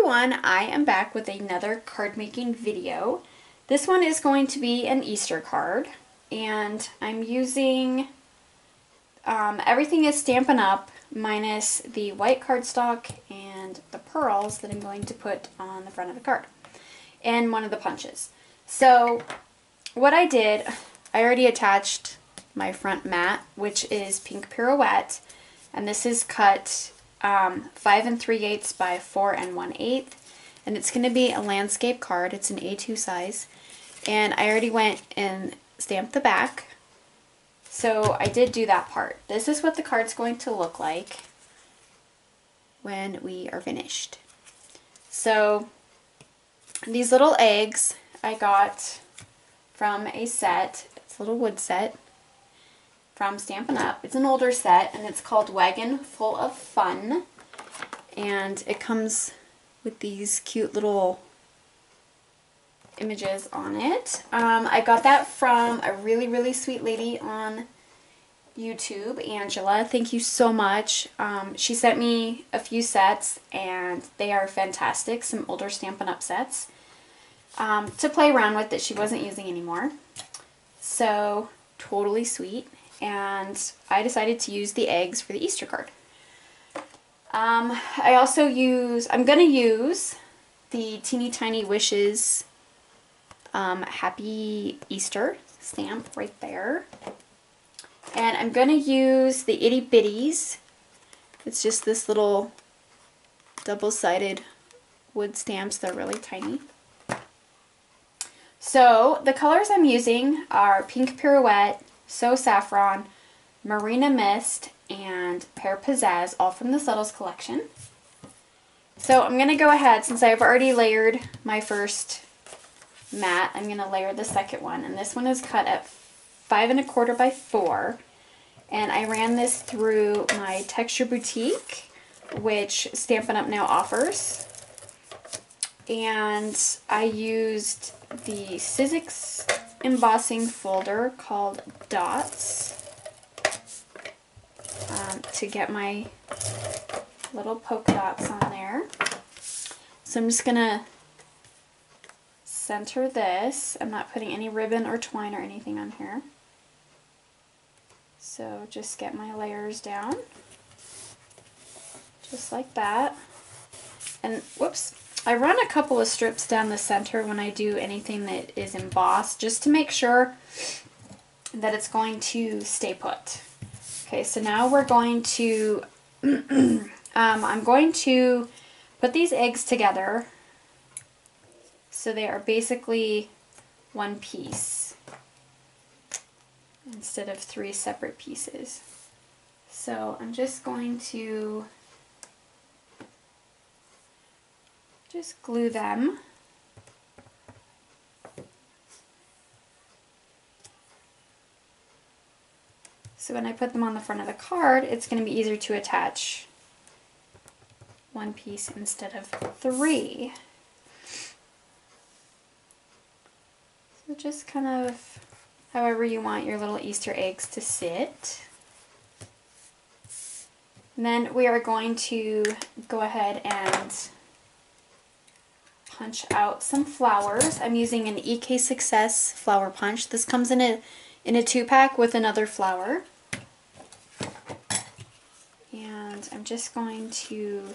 everyone, I am back with another card making video. This one is going to be an Easter card, and I'm using, everything is Stampin' Up! Minus the white cardstock and the pearls that I'm going to put on the front of the card, and one of the punches. So what I did, I already attached my front mat, which is Pink Pirouette, and this is cut 5 3/8 by 4 1/8, and it's going to be a landscape card. It's an A2 size, and I already went and stamped the back, so I did do that part. This is what the card's going to look like when we are finished. So these little eggs I got from a set. It's a little wood set from Stampin' Up! It's an older set, and it's called Wagon Full of Fun, and it comes with these cute little images on it. I got that from a really sweet lady on YouTube, Angela. Thank you so much. She sent me a few sets, and they are fantastic. Some older Stampin' Up! Sets to play around with that she wasn't using anymore. So totally sweet. And I decided to use the eggs for the Easter card. I'm going to use the Teeny Tiny Wishes Happy Easter stamp right there. And I'm going to use the Itty Bitties. It's just this little double-sided wood stamps. They're really tiny. So the colors I'm using are Pink Pirouette, So Saffron, Marina Mist, and Pear Pizzazz, all from the Subtles collection. So I'm going to go ahead, since I've already layered my first mat, I'm going to layer the second one. And this one is cut at 5 1/4 by 4. And I ran this through my Texture Boutique, which Stampin' Up! Now offers. And I used the Sizzix embossing folder called Dots to get my little polka dots on there. So I'm just going to center this. I'm not putting any ribbon or twine or anything on here. So just get my layers down, just like that. And whoops, I run a couple of strips down the center when I do anything that is embossed, just to make sure that it's going to stay put. Okay, so now we're going to, I'm going to put these eggs together so they are basically one piece instead of 3 separate pieces. So I'm just going to just glue them. So when I put them on the front of the card, it's going to be easier to attach one piece instead of 3. So just kind of however you want your little Easter eggs to sit. And then we are going to go ahead and punch out some flowers. I'm using an EK Success flower punch. This comes in a 2-pack with another flower. And I'm just going to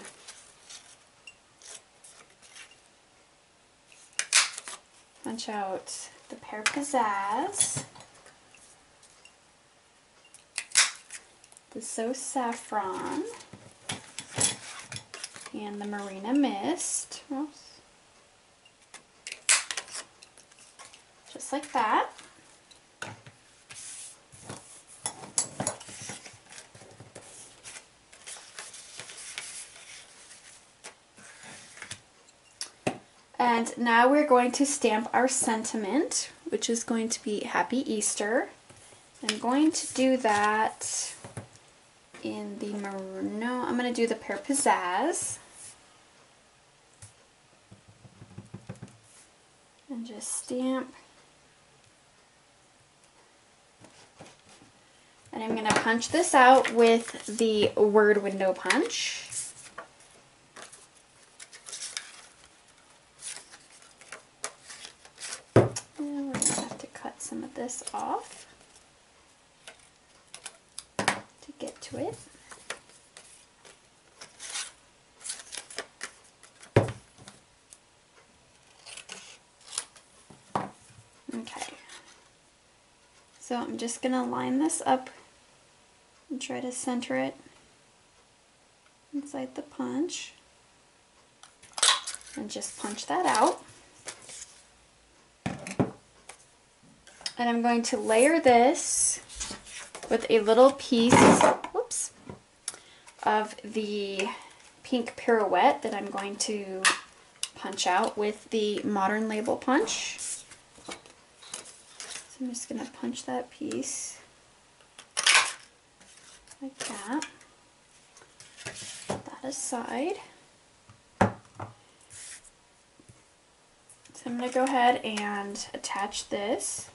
punch out the Pear Pizzazz, the So Saffron, and the Marina Mist. Oops. Just like that. And now we're going to stamp our sentiment, which is going to be Happy Easter. I'm going to do that in the maroon. No, I'm going to do the Pear Pizzazz. And just stamp. And I'm going to punch this out with the word window punch. some of this off to get to it. Okay, so I'm just going to line this up and try to center it inside the punch and just punch that out. And I'm going to layer this with a little piece, whoops, of the pink pirouette that I'm going to punch out with the modern label punch. So I'm just going to punch that piece like that. Put that aside. So I'm going to go ahead and attach this.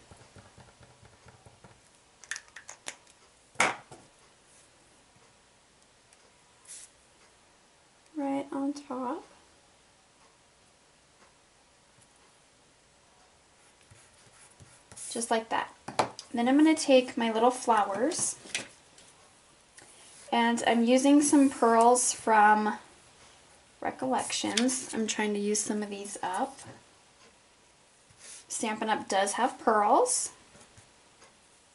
Right on top. Just like that. Then I'm going to take my little flowers, and I'm using some pearls from Recollections. I'm trying to use some of these up. Stampin' Up! Does have pearls,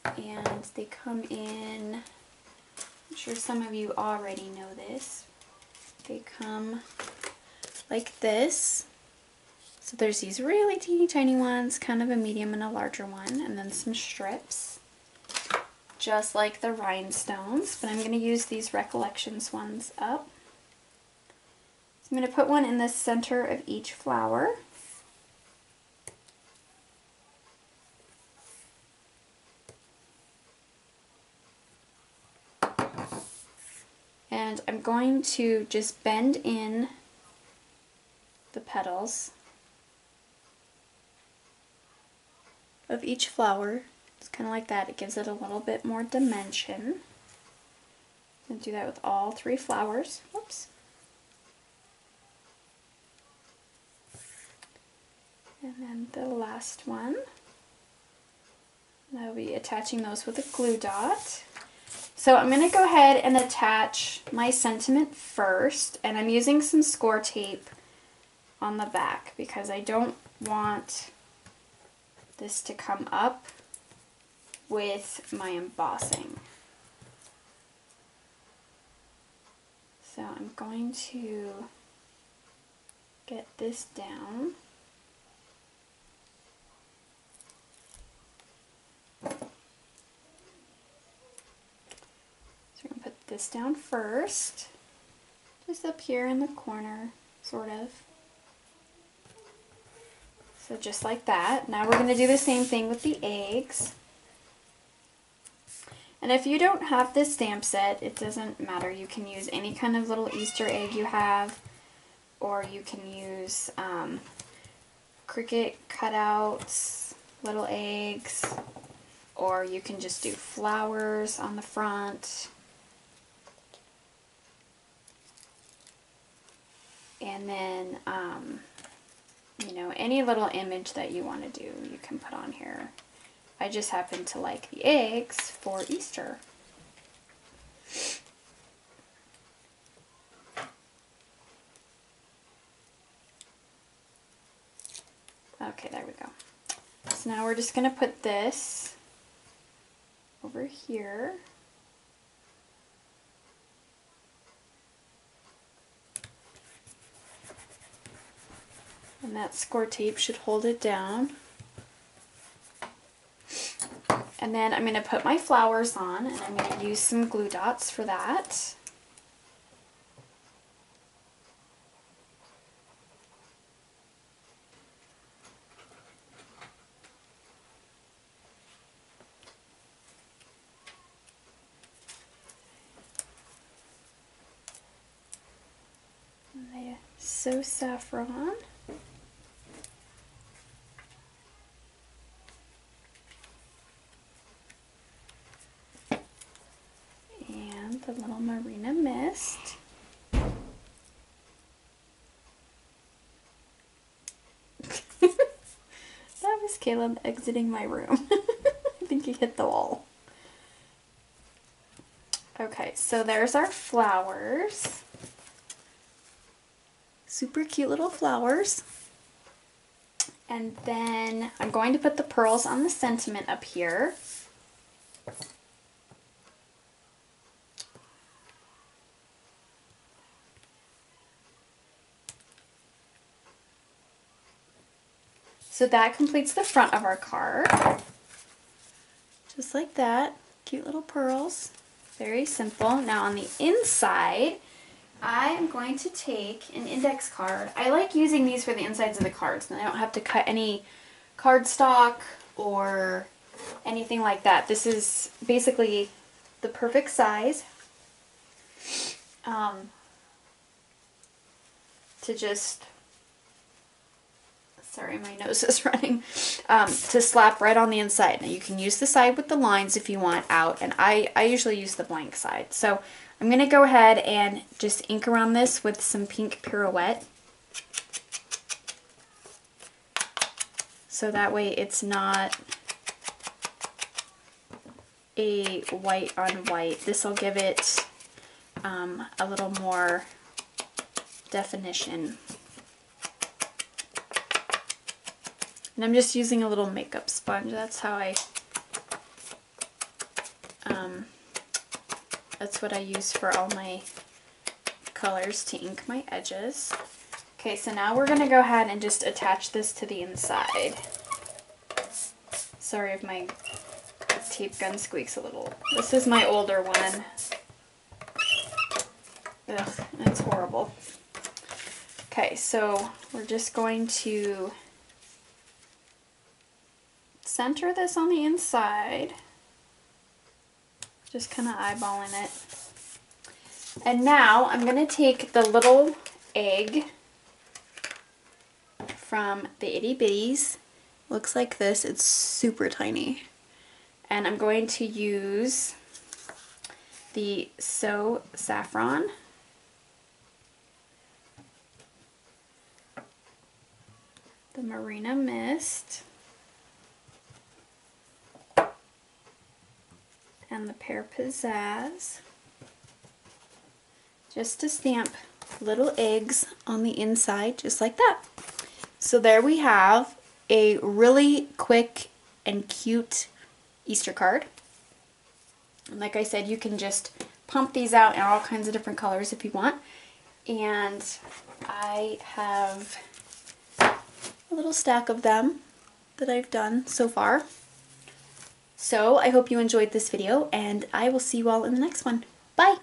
and they come in, I'm sure some of you already know this. They come like this. So there's these really teeny tiny ones, kind of a medium and a larger one, and then some strips, just like the rhinestones, but I'm going to use these Recollections ones up. So I'm going to put one in the center of each flower. And I'm going to just bend in the petals of each flower. It's kind of like that. It gives it a little bit more dimension. I'm going to do that with all 3 flowers. Whoops. And then the last one. And I'll be attaching those with a glue dot. So I'm going to go ahead and attach my sentiment first, and I'm using some score tape on the back because I don't want this to come up with my embossing. So I'm going to get this down. This down first, just up here in the corner, sort of. So just like that. Now we're going to do the same thing with the eggs. And if you don't have this stamp set, it doesn't matter. You can use any kind of little Easter egg you have, or you can use Cricut cutouts, little eggs, or you can just do flowers on the front. And then, you know, any little image that you want to do, you can put on here. I just happen to like the eggs for Easter. Okay, there we go. So now we're just going to put this over here. And that score tape should hold it down. And then I'm going to put my flowers on, and I'm going to use some glue dots for that. And they so saffron. The little Marina Mist. That was Caleb exiting my room. think he hit the wall. Okay, so there's our flowers. Super cute little flowers. And then I'm going to put the pearls on the sentiment up here. So that completes the front of our card. Just like that. Cute little pearls. Very simple. Now on the inside, I am going to take an index card. I like using these for the insides of the cards, and I don't have to cut any cardstock or anything like that. This is basically the perfect size to just, sorry, my nose is running, to slap right on the inside. Now you can use the side with the lines if you want out, and I usually use the blank side. So I'm going to go ahead and just ink around this with some pink pirouette. So that way it's not a white on white. This will give it a little more definition. And I'm just using a little makeup sponge. That's how that's what I use for all my colors to ink my edges. Okay, so now we're going to go ahead and just attach this to the inside. Sorry if my tape gun squeaks a little. This is my older one. Ugh, it's horrible. Okay, so we're just going to center this on the inside. Just kind of eyeballing it. And now I'm going to take the little egg from the Itty Bitties. Looks like this. It's super tiny. And I'm going to use the So Saffron. The Marina Mist. And the Pear Pizzazz. Just to stamp little eggs on the inside, just like that. So there we have a really quick and cute Easter card. And like I said, you can just pump these out in all kinds of different colors if you want. And I have a little stack of them that I've done so far. So I hope you enjoyed this video, and I will see you all in the next one. Bye!